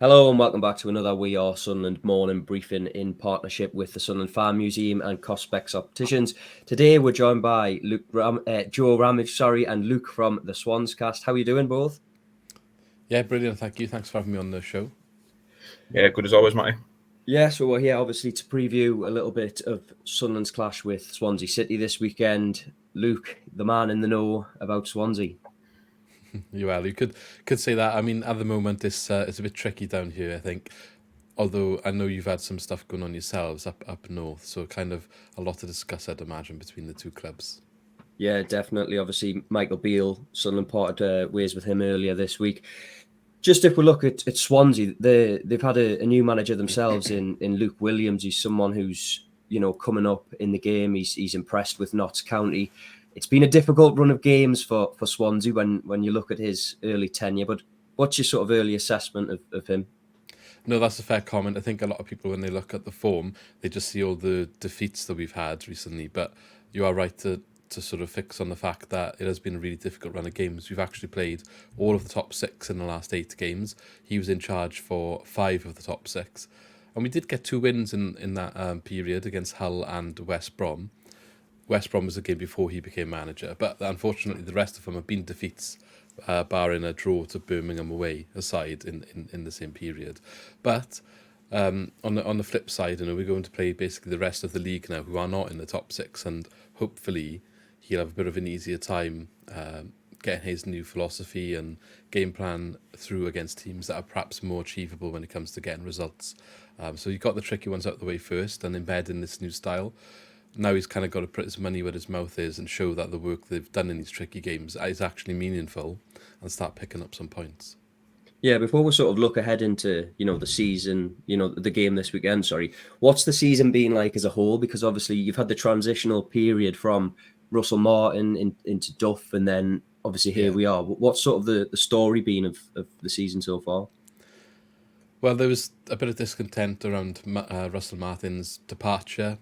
Hello and welcome back to another We Are Sunderland morning briefing in partnership with the Sunderland Fan Museum and Cospex Opticians. Today we're joined by Joe Ramage, and Luke from the Swans Cast. How are you doing, both? Yeah, brilliant. Thank you. Thanks for having me on the show. Yeah, good as always, Matty. Yeah, so we're here obviously to preview a little bit of Sunderland's clash with Swansea City this weekend. Luke, the man in the know about Swansea. Well, you could say that. I mean, at the moment, it's a bit tricky down here, I think. Although I know you've had some stuff going on yourselves up north, so kind of a lot to discuss, I'd imagine, between the two clubs. Yeah, definitely. Obviously, Michael Beale, Sunderland parted ways with him earlier this week. Just if we look at Swansea, they've had a new manager themselves in Luke Williams. He's someone who's coming up in the game. He's impressed with Notts County. It's been a difficult run of games for Swansea when you look at his early tenure. But what's your sort of early assessment of him? No, that's a fair comment. I think a lot of people, when they look at the form, they just see all the defeats that we've had recently. But you are right to sort of fix on the fact that it has been a really difficult run of games. We've actually played all of the top 6 in the last 8 games. He was in charge for 5 of the top 6. And we did get 2 wins in that period against Hull and West Brom. West Brom was the game before he became manager, but unfortunately the rest of them have been defeats, barring a draw to Birmingham away aside in the same period. But on the flip side, we're going to play basically the rest of the league now, who are not in the top 6, and hopefully he'll have a bit of an easier time getting his new philosophy and game plan through against teams that are perhaps more achievable when it comes to getting results. So he got the tricky ones out of the way first and embed in this new style. Now he's kind of got to put his money where his mouth is and show that the work they've done in these tricky games is actually meaningful and start picking up some points. Yeah, before we sort of look ahead into, the season, the game this weekend, what's the season been like as a whole? Because obviously you've had the transitional period from Russell Martin into Duff, and then obviously here we are. What's sort of the story been of the season so far? Well, there was a bit of discontent around Russell Martin's departure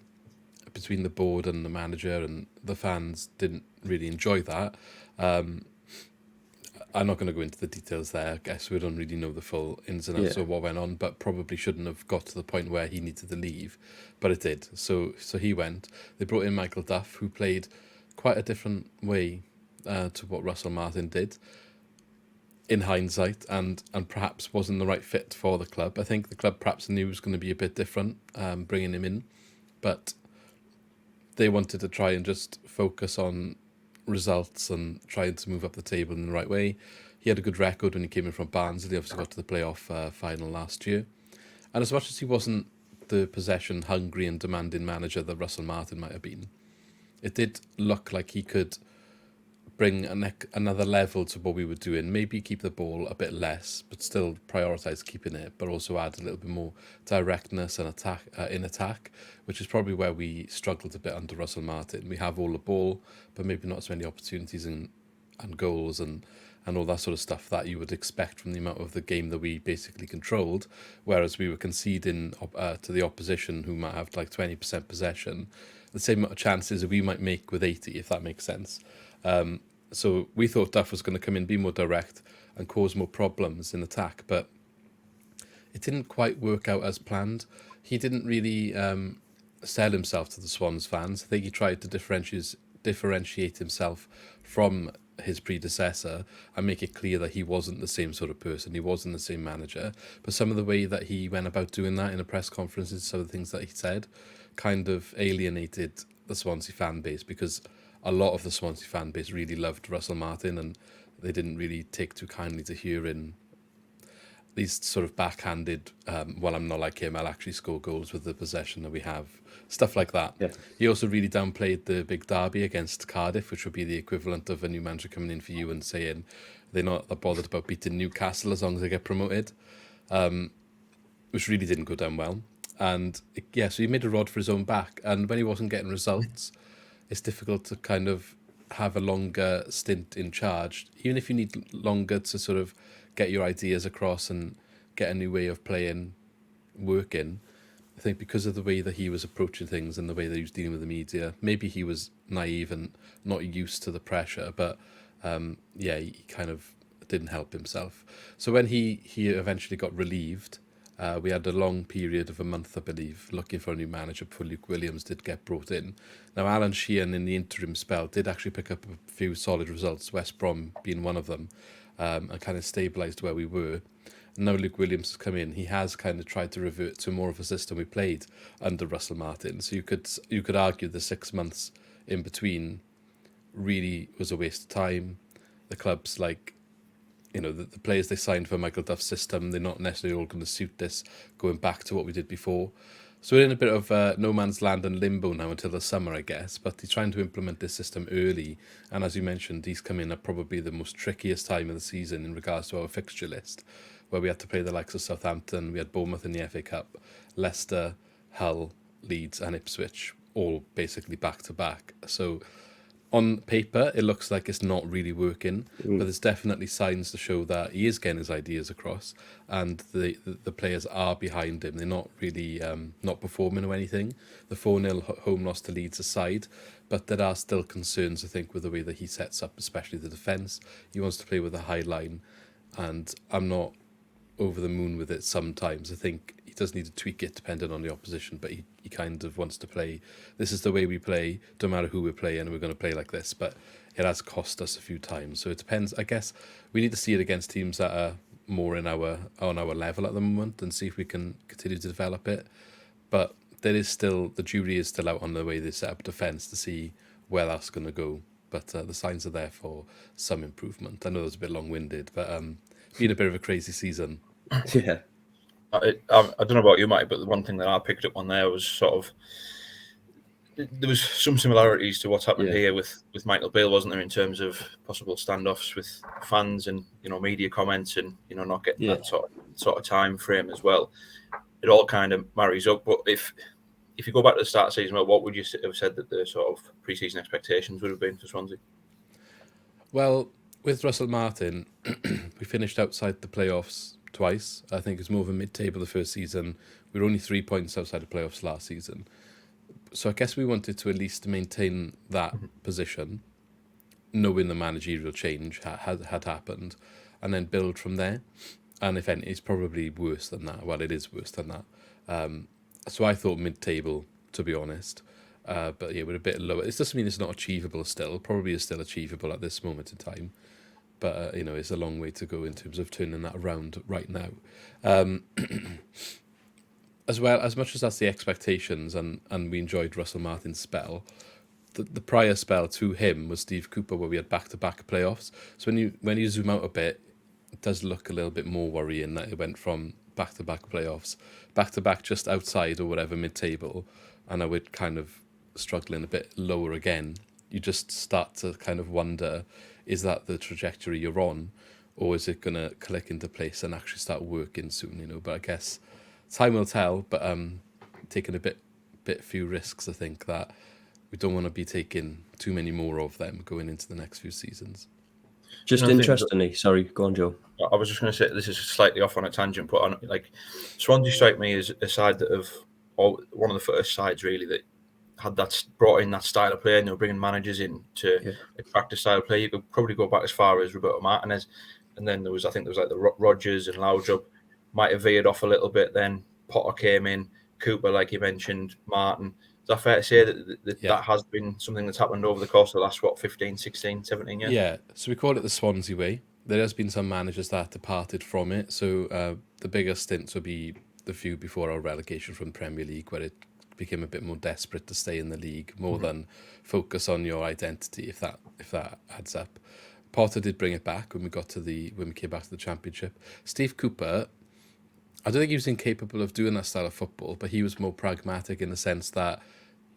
between the board and the manager, and the fans didn't really enjoy that. I'm not going to go into the details there. I guess we don't really know the full ins and outs of what went on, but probably shouldn't have got to the point where he needed to leave, but it did. So he went. They brought in Michael Duff, who played quite a different way to what Russell Martin did in hindsight, and perhaps wasn't the right fit for the club. I think the club perhaps knew it was going to be a bit different, bringing him in, but they wanted to try and just focus on results and trying to move up the table in the right way. He had a good record when he came in from Barnsley. He obviously got to the playoff final last year. And as much as he wasn't the possession-hungry and demanding manager that Russell Martin might have been, it did look like he could bring another level to what we were doing. Maybe keep the ball a bit less, but still prioritise keeping it, but also add a little bit more directness and attack, which is probably where we struggled a bit under Russell Martin. We have all the ball, but maybe not as many opportunities and goals and all that sort of stuff that you would expect from the amount of the game that we basically controlled, whereas we were conceding to the opposition, who might have like 20% possession, the same amount of chances that we might make with 80, if that makes sense. So we thought Duff was going to come in, be more direct and cause more problems in attack, but it didn't quite work out as planned. He didn't really sell himself to the Swans fans. I think he tried to differentiate himself from his predecessor and make it clear that he wasn't the same sort of person, he wasn't the same manager. But some of the way that he went about doing that in a press conferences, some of the things that he said, kind of alienated the Swansea fan base, because a lot of the Swansea fan base really loved Russell Martin, and they didn't really take too kindly to hearing these sort of backhanded, well, I'm not like him, I'll actually score goals with the possession that we have, stuff like that. Yeah. He also really downplayed the big derby against Cardiff, which would be the equivalent of a new manager coming in for you and saying they're not that bothered about beating Newcastle as long as they get promoted, which really didn't go down well. And so he made a rod for his own back, and when he wasn't getting results, it's difficult to kind of have a longer stint in charge, even if you need longer to sort of get your ideas across and get a new way of playing working. I think because of the way that he was approaching things and the way that he was dealing with the media, maybe he was naive and not used to the pressure, but he kind of didn't help himself. So when he eventually got relieved, we had a long period of a month, I believe, looking for a new manager before Luke Williams did get brought in. Now, Alan Sheehan in the interim spell did actually pick up a few solid results, West Brom being one of them, and kind of stabilised where we were. And now Luke Williams has come in. He has kind of tried to revert to more of a system we played under Russell Martin. So you could argue the 6 months in between really was a waste of time. The club's like, the players they signed for Michael Duff's system, they're not necessarily all going to suit this, going back to what we did before. So we're in a bit of no man's land and limbo now until the summer, I guess, but he's trying to implement this system early. And as you mentioned, he's come in at probably the most trickiest time of the season in regards to our fixture list, where we had to play the likes of Southampton, we had Bournemouth in the FA Cup, Leicester, Hull, Leeds and Ipswich, all basically back-to-back. So on paper, it looks like it's not really working, but there's definitely signs to show that he is getting his ideas across, and the players are behind him. They're not really not performing or anything. The 4-0 home loss to Leeds aside, but there are still concerns, I think, with the way that he sets up, especially the defence. He wants to play with a high line, and I'm not over the moon with it sometimes. I think he does need to tweak it depending on the opposition, but he kind of wants to play, this is the way we play, don't matter who we're playing, and we're going to play like this. But it has cost us a few times, so it depends. I guess we need to see it against teams that are more on our level at the moment and see if we can continue to develop it. But there is still, the jury is still out on the way they set up defence to see where that's going to go. But the signs are there for some improvement. I know that's a bit long-winded, but been a bit of a crazy season. Yeah. I don't know about you, Matty, but the one thing that I picked up on there was sort of there was some similarities to what's happened here with Michael Beale, wasn't there, in terms of possible standoffs with fans and media comments and not getting that sort of time frame as well. It all kind of marries up. But if you go back to the start of the season, what would you have said that the sort of pre-season expectations would have been for Swansea? Well, with Russell Martin, we finished outside the playoffs twice. I think it's more of a mid-table the first season. We were only 3 points outside the playoffs last season. So I guess we wanted to at least maintain that position, knowing the managerial change had happened, and then build from there. And if anything, it's probably worse than that. Well, it is worse than that. So I thought mid-table, to be honest. But yeah, we're a bit lower. It doesn't mean it's not achievable still. Probably is still achievable at this moment in time. But, it's a long way to go in terms of turning that around right now. As well, as much as that's the expectations, and we enjoyed Russell Martin's spell, the prior spell to him was Steve Cooper, where we had back-to-back playoffs. So when you zoom out a bit, it does look a little bit more worrying that it went from back-to-back playoffs, back-to-back just outside or whatever, mid-table, and now we're kind of struggling a bit lower again. You just start to kind of wonder, is that the trajectory you're on, or is it going to click into place and actually start working soon? But I guess time will tell. But taking a bit few risks, I think, that we don't want to be taking too many more of them going into the next few seasons. Just interestingly, sorry, go on, Joe. I was just going to say, this is slightly off on a tangent, but Swansea strike me as a side that one of the first sides really that had brought in that style of play, and they were bringing managers in to attract a style of play. You could probably go back as far as Roberto Martinez, and then there was like the Rodgers and Laudrup might have veered off a little bit. Then Potter came in, Cooper, like you mentioned, Martin. Is that fair to say that has been something that's happened over the course of the last 15, 16, 17 years? Yeah, so we call it the Swansea way. There has been some managers that departed from it. So the biggest stints would be the few before our relegation from the Premier League, where it became a bit more desperate to stay in the league, more than focus on your identity, if that adds up. Potter did bring it back when we came back to the Championship. Steve Cooper, I don't think he was incapable of doing that style of football, but he was more pragmatic in the sense that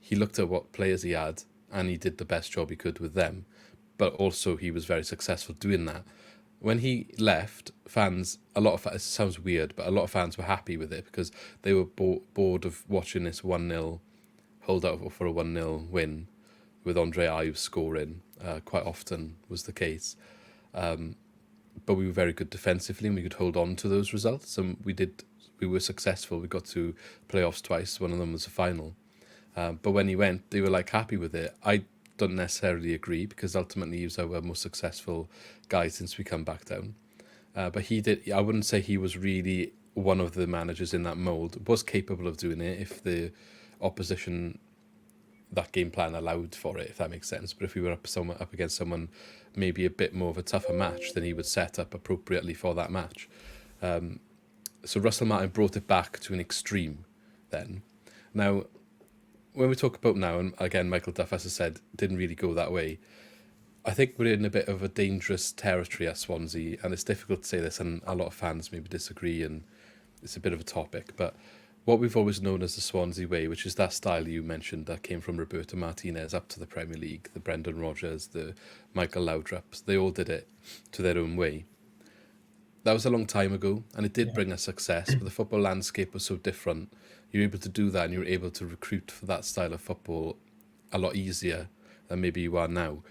he looked at what players he had and he did the best job he could with them. But also he was very successful doing that. When he left, fans, it sounds weird, but a lot of fans were happy with it because they were bored of watching this 1-0 hold out for a 1-0 win with Andre Ayew scoring. Quite often was the case. But we were very good defensively and we could hold on to those results. And we were successful. We got to playoffs twice. One of them was a final. But when he went, they were happy with it. I don't necessarily agree because ultimately he was our most successful guy since we come back down. But he did. I wouldn't say he was really one of the managers in that mould. Was capable of doing it if the opposition, that game plan allowed for it, if that makes sense. But if we were up against someone maybe a bit more of a tougher match, then he would set up appropriately for that match. So Russell Martin brought it back to an extreme then. Now, when we talk about now, and again, Michael Duff, as I said, didn't really go that way. I think we're in a bit of a dangerous territory at Swansea, and it's difficult to say this, and a lot of fans maybe disagree, and it's a bit of a topic, but what we've always known as the Swansea way, which is that style you mentioned that came from Roberto Martinez up to the Premier League, the Brendan Rodgers, the Michael Laudrups, they all did it to their own way. That was a long time ago, and it did bring us success, but the football landscape was so different. You're able to do that, and you're able to recruit for that style of football a lot easier than maybe you are now.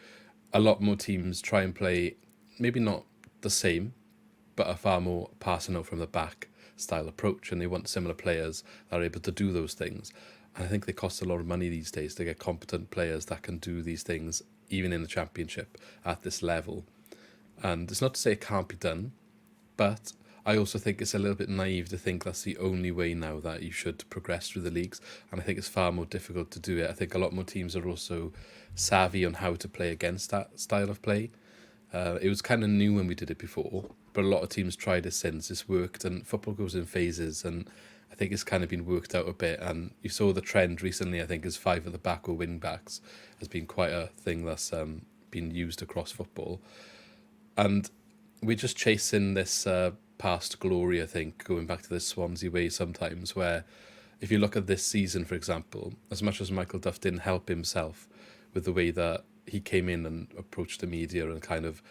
A lot more teams try and play, maybe not the same, but a far more passing out from the back style approach, and they want similar players that are able to do those things. And I think they cost a lot of money these days to get competent players that can do these things, even in the Championship at this level. And it's not to say it can't be done, but I also think it's a little bit naive to think that's the only way now that you should progress through the leagues. And I think it's far more difficult to do it. I think a lot more teams are also savvy on how to play against that style of play. It was kind of new when we did it before, but a lot of teams tried it since. It's worked, and football goes in phases, and I think it's kind of been worked out a bit. And you saw the trend recently, I think, is 5 at the back or wing backs has been quite a thing that's been used across football. And we're just chasing this past glory, I think, going back to this Swansea way sometimes, where if you look at this season, for example, as much as Michael Duff didn't help himself with the way that he came in and approached the media and kind of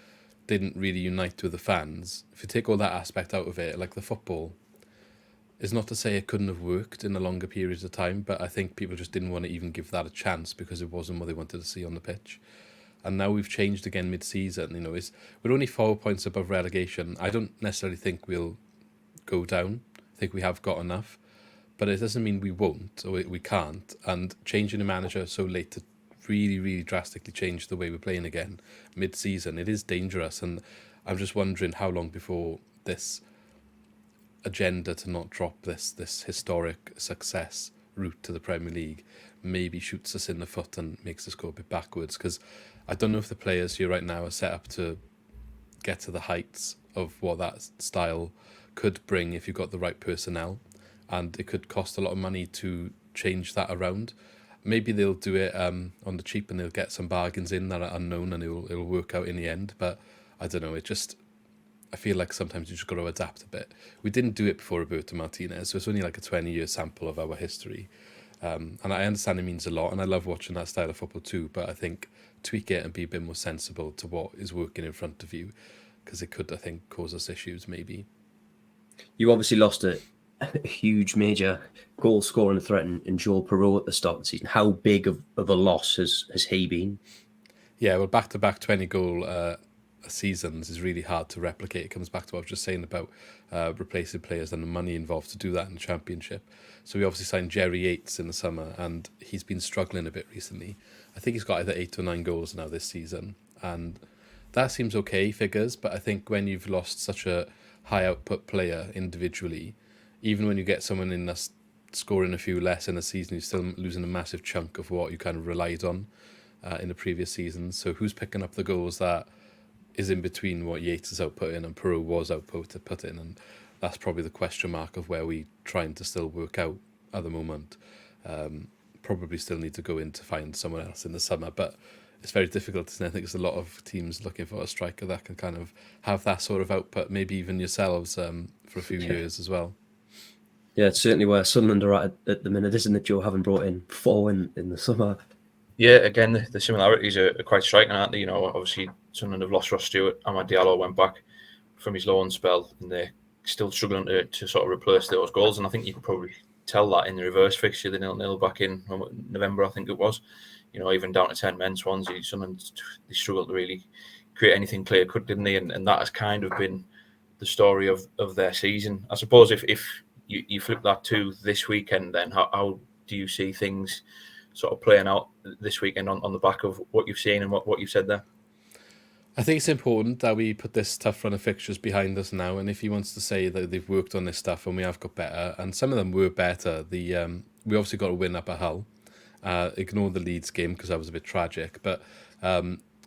didn't really unite with the fans, if you take all that aspect out of it, like the football, is not to say it couldn't have worked in a longer period of time, but I think people just didn't want to even give that a chance because it wasn't what they wanted to see on the pitch. And now we've changed again mid-season. We're only 4 points above relegation. I don't necessarily think we'll go down. I think we have got enough, but it doesn't mean we won't or we can't. And changing the manager so late to really, really drastically change the way we're playing again mid-season, it is dangerous. And I'm just wondering how long before this agenda to not drop this historic success route to the Premier League maybe shoots us in the foot and makes us go a bit backwards, because I don't know if the players here right now are set up to get to the heights of what that style could bring if you've got the right personnel, and it could cost a lot of money to change that around. Maybe they'll do it on the cheap and they'll get some bargains in that are unknown and it'll work out in the end, but I don't know, I feel like sometimes you just got to adapt a bit. We didn't do it before Roberto Martinez, so it's only like a 20-year sample of our history. And I understand it means a lot, and I love watching that style of football too, but I think tweak it and be a bit more sensible to what is working in front of you, because it could, I think, cause us issues maybe. You obviously lost a huge major goal-scoring threat in Joel Perreault at the start of the season. How big of a loss has he been? Yeah, well, back-to-back 20-goal seasons is really hard to replicate. It comes back to what I was just saying about replacing players and the money involved to do that in the Championship. So we obviously signed Jerry Yates in the summer, and he's been struggling a bit recently. I think he's got either 8 or 9 goals now this season, and that seems okay figures, but I think when you've lost such a high output player individually, even when you get someone in that's scoring a few less in a season, you're still losing a massive chunk of what you kind of relied on in the previous seasons. So who's picking up the goals that is in between what Yates is outputting and Perreault was outputting, and that's probably the question mark of where we trying to still work out at the moment. Probably still need to go in to find someone else in the summer, but it's very difficult, and I think there's a lot of teams looking for a striker that can kind of have that sort of output, maybe even yourselves for a few years as well. Yeah, it's certainly where Sunderland are at the minute, isn't it, Joe, having brought in 4 in the summer? Yeah, again, the similarities are quite striking, aren't they? Obviously, Sunderland have lost Ross Stewart. Amad Diallo went back from his loan spell, and they're still struggling to sort of replace those goals. And I think you could probably tell that in the reverse fixture, the 0-0 back in November, I think it was. Even down to 10 men, Swansea, Sunderland, they struggled to really create anything clear cut, didn't they? And that has kind of been the story of their season. I suppose if you flip that to this weekend, then how do you see things sort of playing out this weekend on the back of what you've seen and what you've said there? I think it's important that we put this tough run of fixtures behind us now, and if he wants to say that they've worked on this stuff and we have got better, and some of them were better, we obviously got a win up at Hull. Ignore the Leeds game because that was a bit tragic, but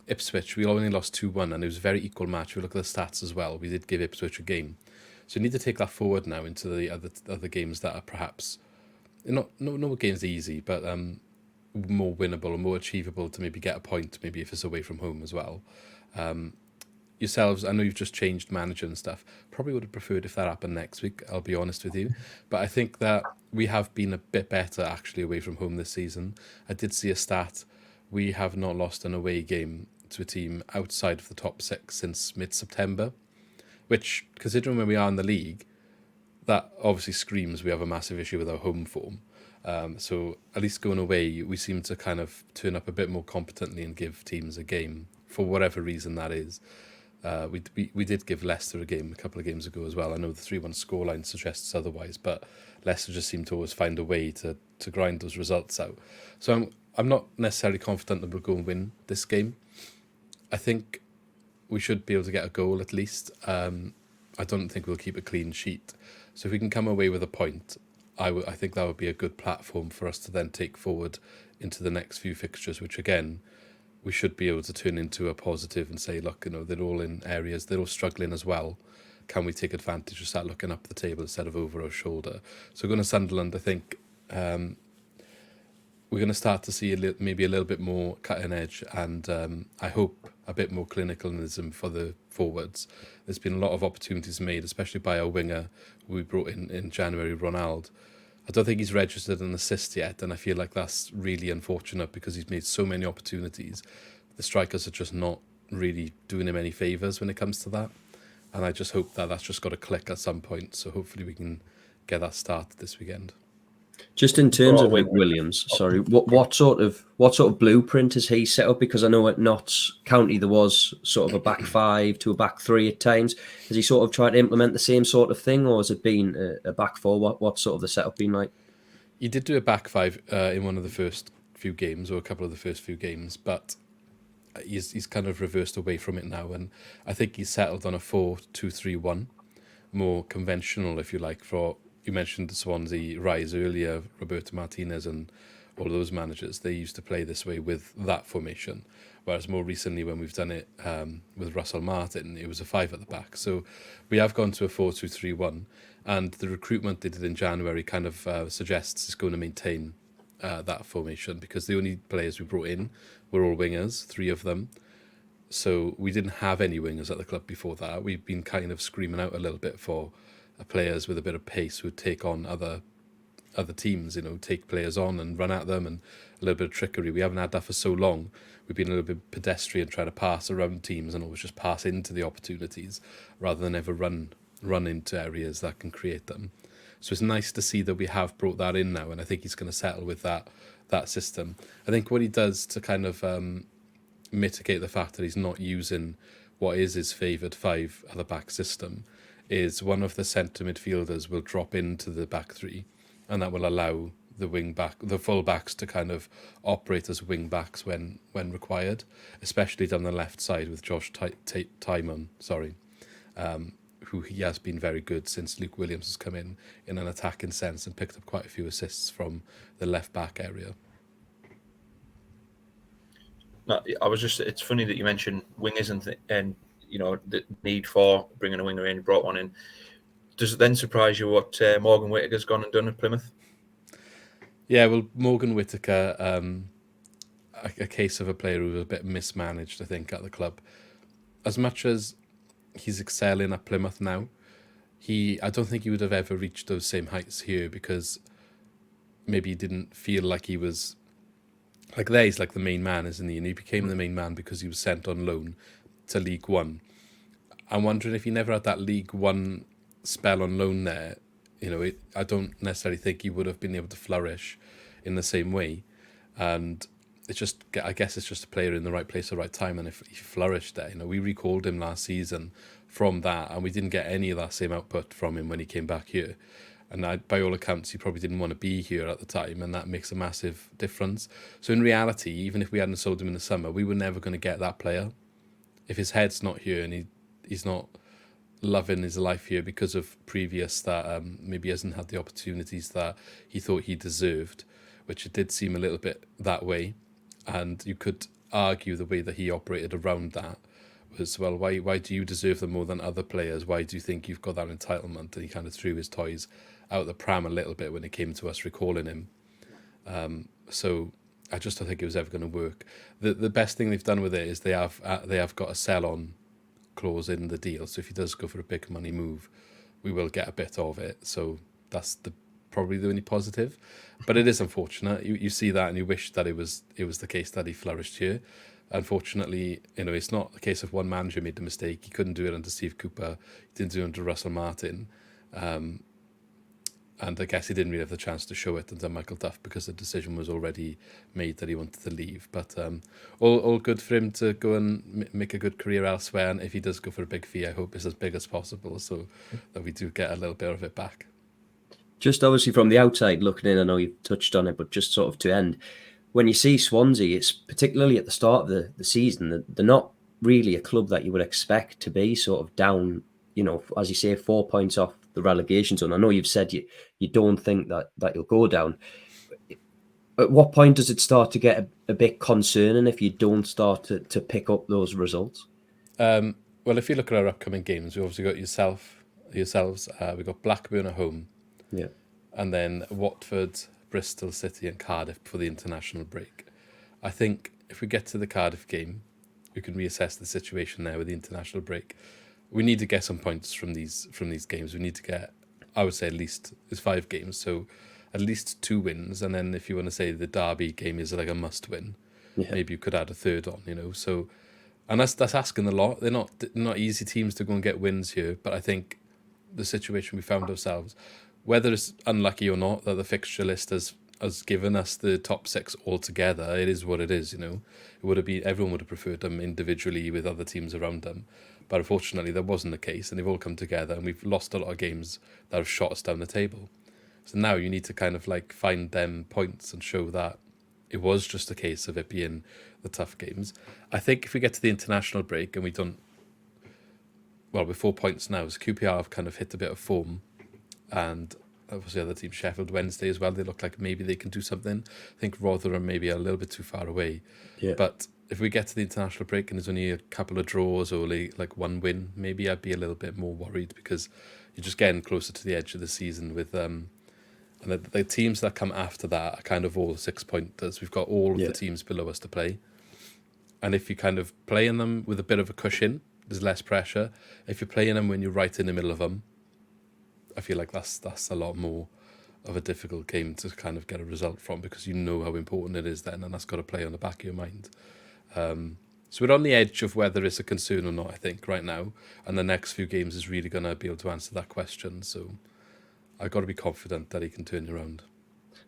Ipswich, we only lost 2-1 and it was a very equal match. We look at the stats as well. We did give Ipswich a game. So we need to take that forward now into the other games that are perhaps, no games easy, but more winnable or more achievable to maybe get a point, maybe if it's away from home as well. Yourselves, I know you've just changed manager and stuff. Probably would have preferred if that happened next week, I'll be honest with you. But I think that we have been a bit better actually away from home this season. I did see a stat. We have not lost an away game to a team outside of the top 6 since mid-September, which, considering where we are in the league, that obviously screams we have a massive issue with our home form. So at least going away, we seem to kind of turn up a bit more competently and give teams a game, for whatever reason that is. We did give Leicester a game a couple of games ago as well. I know the 3-1 scoreline suggests otherwise, but Leicester just seem to always find a way to grind those results out. So I'm not necessarily confident that we'll go and win this game. I think we should be able to get a goal at least. I don't think we'll keep a clean sheet. So if we can come away with a point, I think that would be a good platform for us to then take forward into the next few fixtures, which again, we should be able to turn into a positive and say, look, they're all in areas, they're all struggling as well. Can we take advantage of start looking up the table instead of over our shoulder? So going to Sunderland, I think we're going to start to see maybe a little bit more cutting edge and I hope a bit more clinicalism for the forwards. There's been a lot of opportunities made, especially by our winger who we brought in January, Ronald. I don't think he's registered an assist yet, and I feel like that's really unfortunate because he's made so many opportunities. The strikers are just not really doing him any favours when it comes to that. And I just hope that that's just got to click at some point. So hopefully we can get that started this weekend. Just in terms of Williams, sorry, what sort of blueprint has he set up? Because I know at Notts County there was sort of a back 5 to a back 3 at times. Has he sort of tried to implement the same sort of thing, or has it been a back 4? What sort of the setup been like? He did do a back 5 in one of the first few games, or a couple of the first few games, but he's kind of reversed away from it now, and I think he's settled on a 4-2-3-1, more conventional, if you like, for. You mentioned the Swansea rise earlier, Roberto Martinez and all those managers, they used to play this way with that formation. Whereas more recently when we've done it with Russell Martin, it was a 5 at the back. So we have gone to a 4-2-3-1 and the recruitment they did in January kind of suggests it's going to maintain that formation because the only players we brought in were all wingers, 3 of them. So we didn't have any wingers at the club before that. We've been kind of screaming out a little bit for players with a bit of pace who take on other teams, take players on and run at them, and a little bit of trickery. We haven't had that for so long. We've been a little bit pedestrian trying to pass around teams and always just pass into the opportunities rather than ever run into areas that can create them. So it's nice to see that we have brought that in now, and I think he's going to settle with that system. I think what he does to kind of mitigate the fact that he's not using what is his favoured 5 at the back system is one of the centre midfielders will drop into the back 3, and that will allow the full backs to kind of operate as wing backs when required, especially down the left side with Josh Tymon, who he has been very good since Luke Williams has come in an attacking sense and picked up quite a few assists from the left back area. No, it's funny that you mentioned wingers and the need for bringing a winger in, brought one in. Does it then surprise you what Morgan Whittaker's gone and done at Plymouth? Yeah, well, Morgan Whittaker, a case of a player who was a bit mismanaged, I think, at the club. As much as he's excelling at Plymouth now, I don't think he would have ever reached those same heights here because maybe he didn't feel like he was... Like there, he's like the main man, isn't he? And he became the main man because he was sent on loan to League One. I'm wondering if he never had that League One spell on loan there, I don't necessarily think he would have been able to flourish in the same way. And I guess it's just a player in the right place at the right time. And if he flourished there, we recalled him last season from that, and we didn't get any of that same output from him when he came back here. And by all accounts, he probably didn't want to be here at the time, and that makes a massive difference. So in reality, even if we hadn't sold him in the summer, we were never going to get that player. if his head's not here and he's not loving his life here because of previous that maybe he hasn't had the opportunities that he thought he deserved, which it did seem a little bit that way. And you could argue the way that he operated around that was, well, why do you deserve them more than other players? Why do you think you've got that entitlement? And he kind of threw his toys out the pram a little bit when it came to us recalling him. So I just don't think it was ever going to work. The best thing they've done with it is they have got a sell-on clause in the deal. So if he does go for a big money move, we will get a bit of it. So that's probably the only positive. But it is unfortunate. You see that and you wish that it was the case that he flourished here. Unfortunately, it's not a case of one manager made the mistake. He couldn't do it under Steve Cooper. He didn't do it under Russell Martin. And I guess he didn't really have the chance to show it under Michael Duff because the decision was already made that he wanted to leave. But all good for him to go and make a good career elsewhere. And if he does go for a big fee, I hope it's as big as possible so that we do get a little bit of it back. Just obviously from the outside looking in, I know you've touched on it, but just sort of to end, when you see Swansea, it's particularly at the start of the season, they're not really a club that you would expect to be sort of down, as you say, 4 points off the relegation zone. I know you've said you don't think that you'll go down. At what point does it start to get a bit concerning if you don't start to pick up those results? Well, if you look at our upcoming games, we've obviously got yourselves. We've got Blackburn at home. Yeah. And then Watford, Bristol City and Cardiff for the international break. I think if we get to the Cardiff game, we can reassess the situation there with the international break. We need to get some points from these games. We need to get, I would say, at least there's 5 games, so at least 2 wins. And then if you want to say the Derby game is like a must win, maybe you could add a third on, So, and that's asking a lot. They're not easy teams to go and get wins here, but I think the situation we found ourselves, whether it's unlucky or not that the fixture list has given us the top 6 altogether, it is what it is, It would have been, everyone would have preferred them individually with other teams around them. But unfortunately, that wasn't the case, and they've all come together, and we've lost a lot of games that have shot us down the table. So now you need to kind of like find them points and show that it was just a case of it being the tough games. I think if we get to the international break and we don't, well, we're 4 points now, so QPR have kind of hit a bit of form, and obviously the other team, Sheffield Wednesday as well, they look like maybe they can do something. I think Rotherham maybe a little bit too far away. Yeah. But if we get to the international break and there's only a couple of draws or like one win, maybe I'd be a little bit more worried because you're just getting closer to the edge of the season with and the teams that come after that are kind of all 6-pointers. We've got all of the teams below us to play. And if you kind of play in them with a bit of a cushion, there's less pressure. If you're playing them when you're right in the middle of them, I feel like that's a lot more of a difficult game to kind of get a result from because you know how important it is then, and that's got to play on the back of your mind. So we're on the edge of whether it's a concern or not, I think, right now, and the next few games is really going to be able to answer that question. So I've got to be confident that he can turn it around.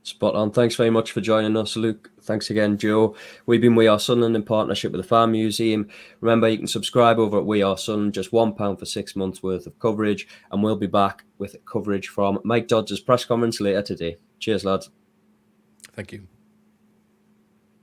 Spot on. Thanks very much for joining us, Luke. Thanks again, Joe. We've been We Are Sunderland in partnership with the Farm Museum. Remember, you can subscribe over at We Are Sunderland, just £1 for 6 months worth of coverage, and we'll be back with coverage from Mike Dodds' press conference later today. Cheers, lads. Thank you.